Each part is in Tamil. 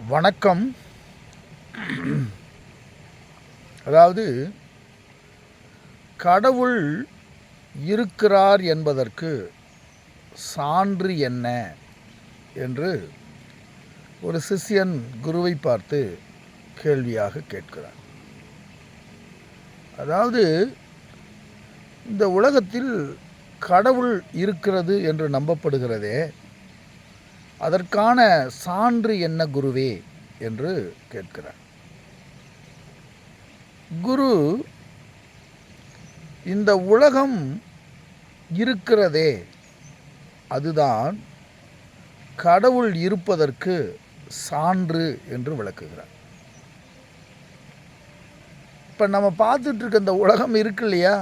வணக்கம். அதாவது கடவுள் இருக்கிறார் என்பதற்கு சான்று என்ன என்று ஒரு சிஷ்யன் குருவை பார்த்து கேள்வியாக கேட்கிறார். அதாவது இந்த உலகத்தில் கடவுள் இருக்கிறது என்று நம்பப்படுகிறதே, அதற்கான சான்று என்ன குருவே என்று கேட்கிறார். குரு, இந்த உலகம் இருக்கிறதே அதுதான் கடவுள் இருப்பதற்கு சான்று என்று விளக்குகிறார். இப்போ நம்ம பார்த்துட்டு இருக்க இந்த உலகம் இருக்கு இல்லையா,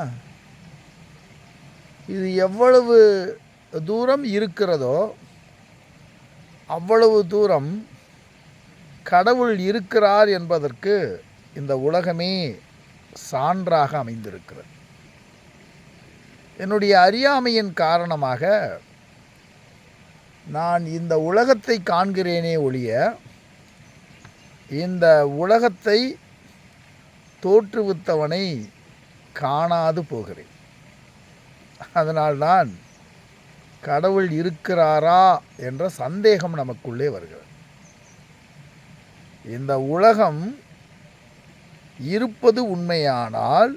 இது எவ்வளவு தூரம் இருக்கிறதோ அவ்வளவு தூரம் கடவுள் இருக்கிறார் என்பதற்கு இந்த உலகமே சான்றாக அமைந்திருக்கிறது. என்னுடைய அறியாமையின் காரணமாக நான் இந்த உலகத்தை காண்கிறேனே ஒழிய இந்த உலகத்தை தோற்றுவித்தவனை காணாது போகிறேன். அதனால்தான் கடவுள் இருக்கிறாரா என்ற சந்தேகம் நமக்குள்ளே வருகிறது. இந்த உலகம் இருப்பது உண்மையானால்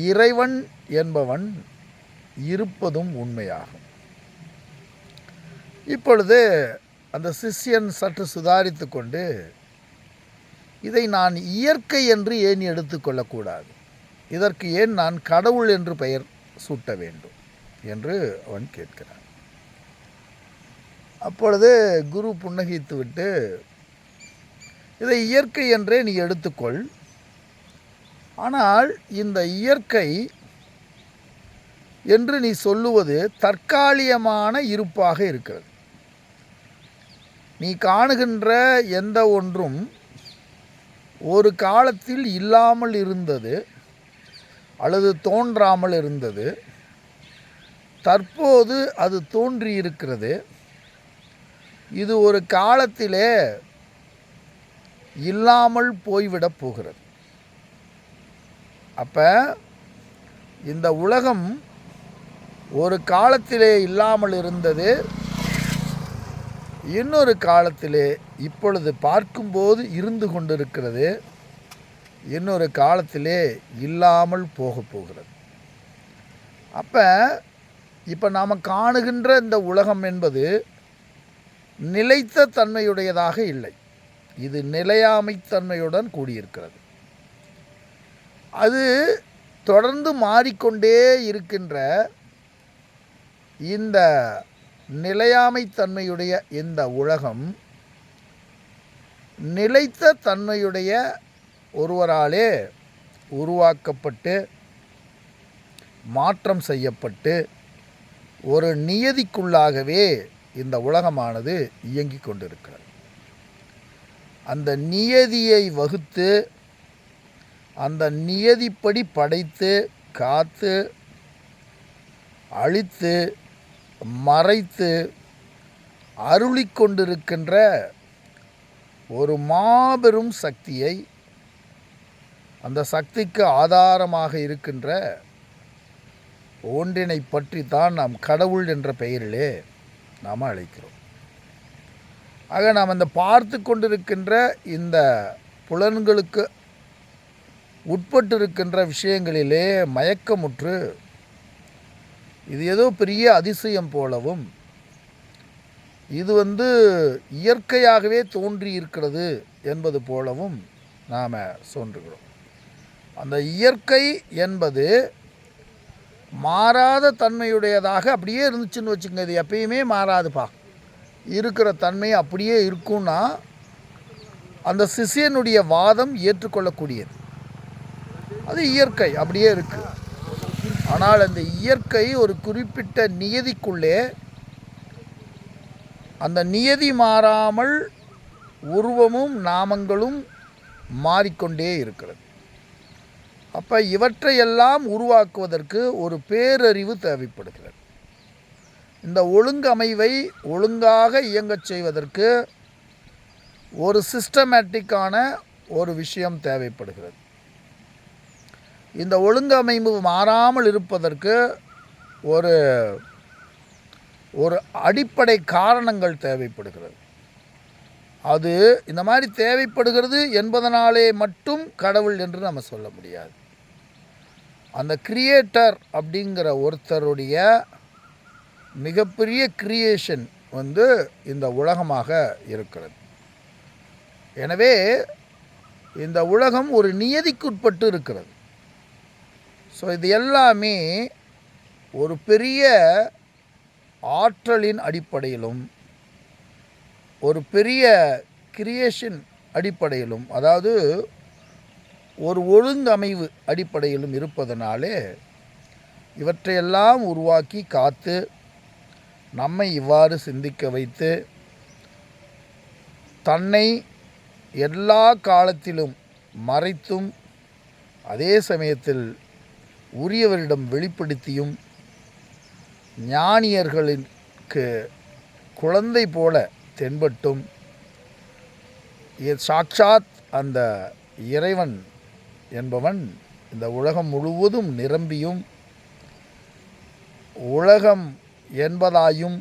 இறைவன் என்பவன் இருப்பதும் உண்மையாகும். இப்பொழுது அந்த சிஷ்யன் சற்று சுதாரித்து கொண்டு, இதை நான் இயற்கை என்று ஏன் எடுத்துக்கொள்ளக்கூடாது, இதற்கு ஏன் நான் கடவுள் என்று பெயர் சூட்ட வேண்டும் என்று அவன் கேட்கிறான். அப்பொழுது குரு புன்னகைத்து விட்டு, இதை இயற்கை என்றே நீ எடுத்துக்கொள், ஆனால் இந்த இயற்கை என்று நீ சொல்லுவது தற்காலிகமான இருப்பாக இருக்கிறது. நீ காணுகின்ற எந்த ஒன்றும் ஒரு காலத்தில் இல்லாமல் இருந்தது அல்லது தோன்றாமல் இருந்தது, தற்போது அது தோன்றியிருக்கிறது. இது ஒரு காலத்திலே இல்லாமல் போய்விடப் போகிறது. அப்போ இந்த உலகம் ஒரு காலத்திலே இல்லாமல் இருந்தது, இன்னொரு காலத்திலே இப்பொழுது பார்க்கும்போது இருந்து கொண்டிருக்கிறது, இன்னொரு காலத்திலே இல்லாமல் போகப் போகிறது. அப்போ இப்போ நாம் காணுகின்ற இந்த உலகம் என்பது நிலைத்த தன்மையுடையதாக இல்லை, இது நிலையாமைத்தன்மையுடன் கூடியிருக்கிறது. அது தொடர்ந்து மாறிக்கொண்டே இருக்கின்ற இந்த நிலையாமைத்தன்மையுடைய இந்த உலகம் நிலைத்த தன்மையுடைய ஒருவராலே உருவாக்கப்பட்டு மாற்றம் செய்யப்பட்டு ஒரு நியதிக்குள்ளாகவே இந்த உலகமானது இயங்கி கொண்டிருக்கிறது. அந்த நியதியை வகுத்து அந்த நியதிப்படி படைத்து காத்து அழித்து மறைத்து அருளிக்கொண்டிருக்கின்ற ஒரு மாபெரும் சக்தியை, அந்த சக்திக்கு ஆதாரமாக இருக்கின்ற ஒன்றினை பற்றி தான் நாம் கடவுள் என்ற பெயரிலே நாம் அழைக்கிறோம். ஆக நாம் இந்த பார்த்து கொண்டிருக்கின்ற இந்த புலன்களுக்கு உட்பட்டிருக்கின்ற விஷயங்களிலே மயக்கமுற்று இது ஏதோ பெரிய அதிசயம் போலவும், இது இயற்கையாகவே தோன்றி இருக்கிறது என்பது போலவும் நாம் சொல்கிறோம். அந்த இயற்கை என்பது மாறாத தன்மையுடையதாக அப்படியே இருந்துச்சுன்னு வச்சுக்கோங்க. இது எப்பயுமே மாறாதுப்பா, இருக்கிற தன்மை அப்படியே இருக்கும்னா அந்த சிஷ்யனுடைய வாதம் ஏற்றுக்கொள்ளக்கூடியது. அது இயற்கை அப்படியே இருக்குது. ஆனால் அந்த இயற்கை ஒரு குறிப்பிட்ட நியதிக்குள்ளே, அந்த நியதி மாறாமல் உருவமும் நாமங்களும் மாறிக்கொண்டே இருக்கிறது. அப்போ இவற்றையெல்லாம் உருவாக்குவதற்கு ஒரு பேரறிவு தேவைப்படுகிறது. இந்த ஒழுங்கமைவை ஒழுங்காக இயங்கச் செய்வதற்கு ஒரு சிஸ்டமேட்டிக்கான ஒரு விஷயம் தேவைப்படுகிறது. இந்த ஒழுங்கமைவு மாறாமல் இருப்பதற்கு ஒரு ஒரு அடிப்படை காரணங்கள் தேவைப்படுகிறது. அது இந்த மாதிரி தேவைப்படுகிறது என்பதனாலே மட்டும் கடவுள் என்று நம்ம சொல்ல முடியாது. அந்த கிரியேட்டர் அப்படிங்கிற ஒருத்தருடைய மிகப்பெரிய கிரியேஷன் இந்த உலகமாக இருக்கிறது. எனவே இந்த உலகம் ஒரு நியதிக்குட்பட்டு இருக்கிறது. ஸோ இது எல்லாமே ஒரு பெரிய ஆற்றலின் அடிப்படையிலும் ஒரு பெரிய கிரியேஷன் அடிப்படையிலும், அதாவது ஒரு ஒழுங்கமைவு அடிப்படையிலும் இருப்பதனாலே இவற்றையெல்லாம் உருவாக்கி காத்து நம்மை இவ்வாறு சிந்திக்க வைத்து தன்னை எல்லா காலத்திலும் மறைத்தும் அதே சமயத்தில் உரியவரிடம் வெளிப்படுத்தியும் ஞானியர்களுக்கு குழந்தை போல தென்பட்டும் சாட்சாத் அந்த இறைவன் என்பவன் இந்த உலகம் முழுவதும் நிரம்பியும் உலகம் என்பதாயும்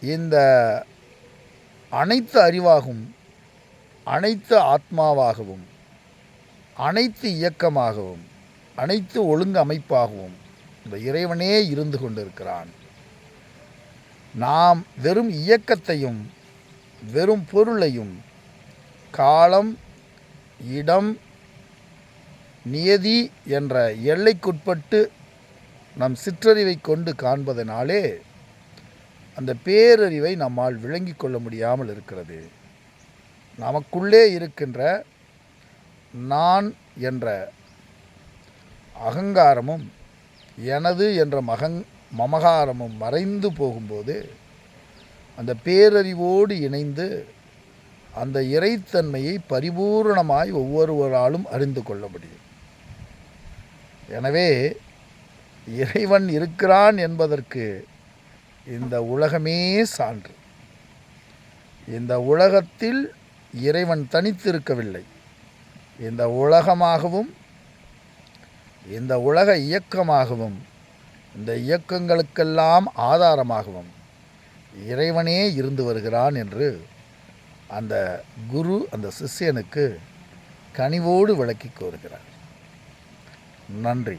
இந்த அனைத்து அறிவாகவும் அனைத்து ஆத்மாவாகவும் அனைத்து இயக்கமாகவும் அனைத்து ஒழுங்கு அமைப்பாகவும் இந்த இறைவனே இருந்து கொண்டிருக்கிறான். நாம் வெறும் இயக்கத்தையும் வெறும் பொருளையும் காலம் இடம் நியதி என்ற எல்லைக்குட்பட்டு நம் சிற்றறிவை கொண்டு காண்பதனாலே அந்த பேரறிவை நம்மால் விளங்கி கொள்ள முடியாமல் இருக்கிறது. நமக்குள்ளே இருக்கின்ற நான் என்ற அகங்காரமும் எனது என்ற மமகாரமும் மறைந்து போகும்போது அந்த பேரறிவோடு இணைந்து அந்த இறைத்தன்மையை பரிபூர்ணமாய் ஒவ்வொருவராலும் அறிந்து கொள்ள முடியும். எனவே இறைவன் இருக்கிறான் என்பதற்கு இந்த உலகமே சான்று. இந்த உலகத்தில் இறைவன் தனித்திருக்கவில்லை. இந்த உலகமாகவும் இந்த உலக இயக்கமாகவும் இந்த இயக்கங்களுக்கெல்லாம் ஆதாரமாகவும் இறைவனே இருந்து வருகிறான் என்று அந்த குரு அந்த சிஷ்யனுக்கு கனிவோடு விளக்கி கூறுகிறார். நன்றி.